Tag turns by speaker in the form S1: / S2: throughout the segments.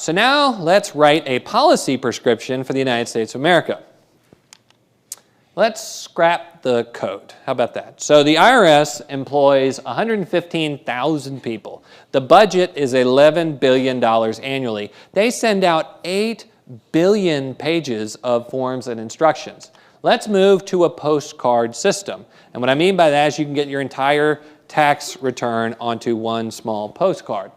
S1: so now let's write a policy prescription for the United States of America. Let's scrap the code. How about that? So the IRS employs 115,000 people. The budget is $11 billion annually. They send out 8 billion pages of forms and instructions. Let's move to a postcard system. And what I mean by that is you can get your entire tax return onto one small postcard.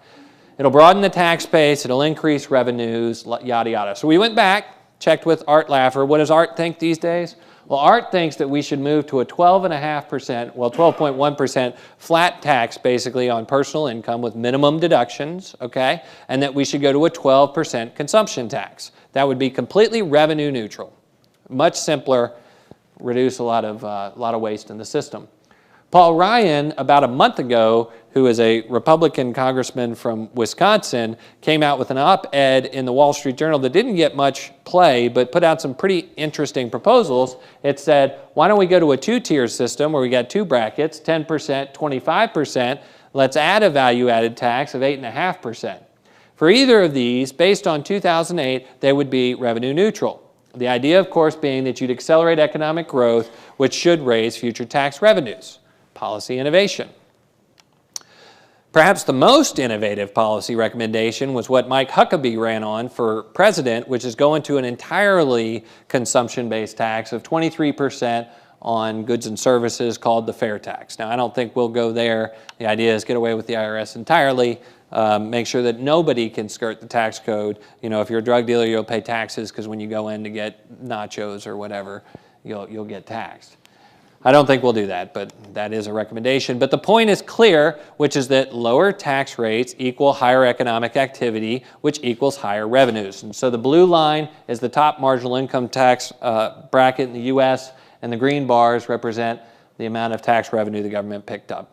S1: It'll broaden the tax base, it'll increase revenues, yada, yada. So we went back, checked with Art Laffer. What does Art think these days? Well, Art thinks that we should move to a 12.5%, well, 12.1% flat tax basically on personal income with minimum deductions, okay? And that we should go to a 12% consumption tax. That would be completely revenue neutral. Much simpler, reduce a lot of waste in the system. Paul Ryan, about a month ago, who is a Republican congressman from Wisconsin, came out with an op-ed in the Wall Street Journal that didn't get much play, but put out some pretty interesting proposals. It said, why don't we go to a two-tier system where we got two brackets, 10%, 25%. Let's add a value-added tax of 8.5%. For either of these, based on 2008, they would be revenue neutral. The idea, of course, being that you'd accelerate economic growth, which should raise future tax revenues. Policy innovation. Perhaps the most innovative policy recommendation was what Mike Huckabee ran on for president, which is going to an entirely consumption-based tax of 23% on goods and services called the fair tax. Now, I don't think we'll go there. The idea is get away with the IRS entirely, make sure that nobody can skirt the tax code. You know, if you're a drug dealer, you'll pay taxes because when you go in to get nachos or whatever, you'll get taxed. I don't think we'll do that, but that is a recommendation. But the point is clear, which is that lower tax rates equal higher economic activity, which equals higher revenues. And so the blue line is the top marginal income tax bracket in the U.S., and the green bars represent the amount of tax revenue the government picked up.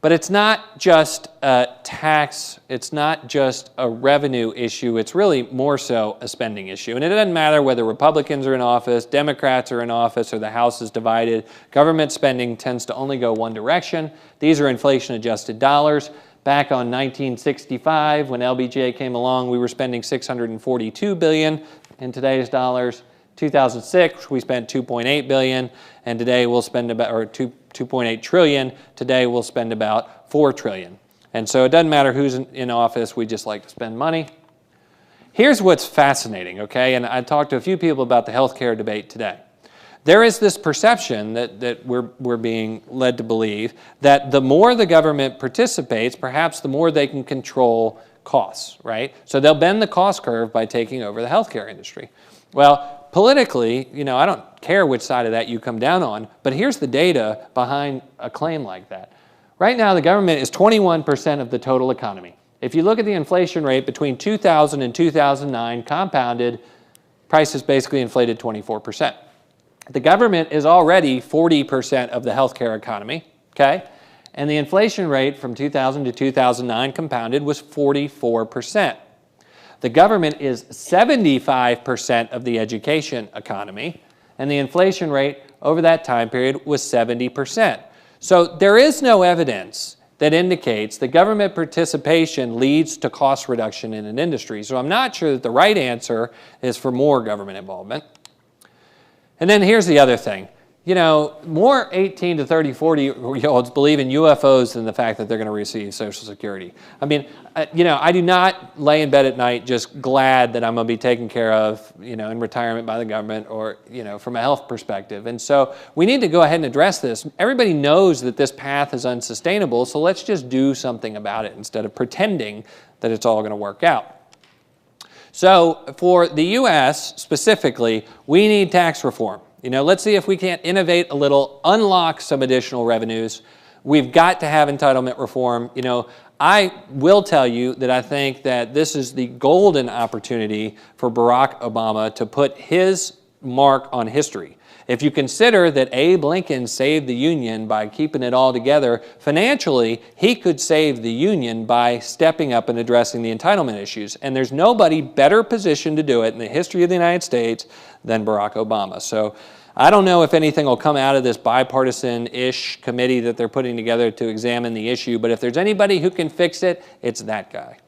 S1: But it's not just a tax, it's not just a revenue issue, it's really more so a spending issue. And it doesn't matter whether Republicans are in office, Democrats are in office, or the House is divided. Government spending tends to only go one direction. These are inflation-adjusted dollars. Back on 1965, when LBJ came along, we were spending $642 billion in today's dollars. 2006, we spent $2.8 billion, and today we'll spend about, or $2.8 trillion. Today we'll spend about $4 trillion. And so it doesn't matter who's in office, we just like to spend money. Here's what's fascinating, okay? And I talked to a few people about the healthcare debate today. There is this perception that we're being led to believe that the more the government participates, perhaps the more they can control costs, right? So they'll bend the cost curve by taking over the healthcare industry. Well, politically, you know, I don't care which side of that you come down on, but here's the data behind a claim like that. Right now, the government is 21% of the total economy. If you look at the inflation rate between 2000 and 2009, compounded, prices basically inflated 24%. The government is already 40% of the healthcare economy, okay? And the inflation rate from 2000 to 2009 compounded was 44%. The government is 75% of the education economy, and the inflation rate over that time period was 70%. So there is no evidence that indicates that government participation leads to cost reduction in an industry. So I'm not sure that the right answer is for more government involvement. And then here's the other thing. You know, more 18 to 30, 40-year-olds believe in UFOs than the fact that they're going to receive Social Security. I mean, you know, I do not lay in bed at night just glad that I'm going to be taken care of, you know, in retirement by the government or, you know, from a health perspective. And so we need to go ahead and address this. Everybody knows that this path is unsustainable, so let's just do something about it instead of pretending that it's all going to work out. So for the U.S. specifically, we need tax reform. You know, let's see if we can't innovate a little, unlock some additional revenues. We've got to have entitlement reform. You know, I will tell you that I think that this is the golden opportunity for Barack Obama to put his mark on history. If you consider that Abe Lincoln saved the Union by keeping it all together, financially, he could save the Union by stepping up and addressing the entitlement issues. And there's nobody better positioned to do it in the history of the United States than Barack Obama. So I don't know if anything will come out of this bipartisan-ish committee that they're putting together to examine the issue, but if there's anybody who can fix it, it's that guy.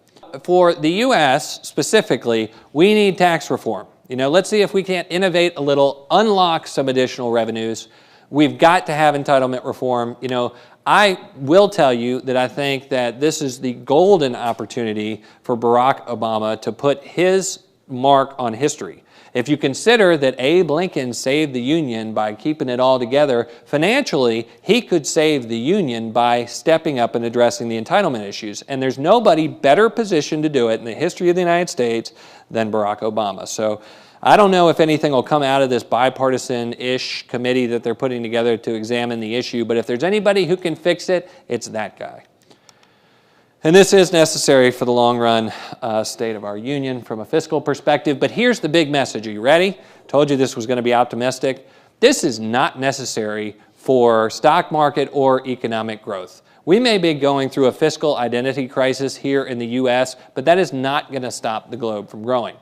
S1: For the U.S. specifically, we need tax reform. Let's see if we can't innovate a little, unlock some additional revenues. We've got to have entitlement reform. I will tell you that I think that this is the golden opportunity for Barack Obama to put his mark on history. If you consider that Abe Lincoln saved the Union by keeping it all together, financially, he could save the Union by stepping up and addressing the entitlement issues. And there's nobody better positioned to do it in the history of the United States than Barack Obama. So I don't know if anything will come out of this bipartisan-ish committee that they're putting together to examine the issue, but if there's anybody who can fix it, it's that guy. And this is necessary for the long-run state of our union from a fiscal perspective. But here's the big message. Are you ready? Told you this was going to be optimistic. This is not necessary for stock market or economic growth. We may be going through a fiscal identity crisis here in the U.S., but that is not going to stop the globe from growing.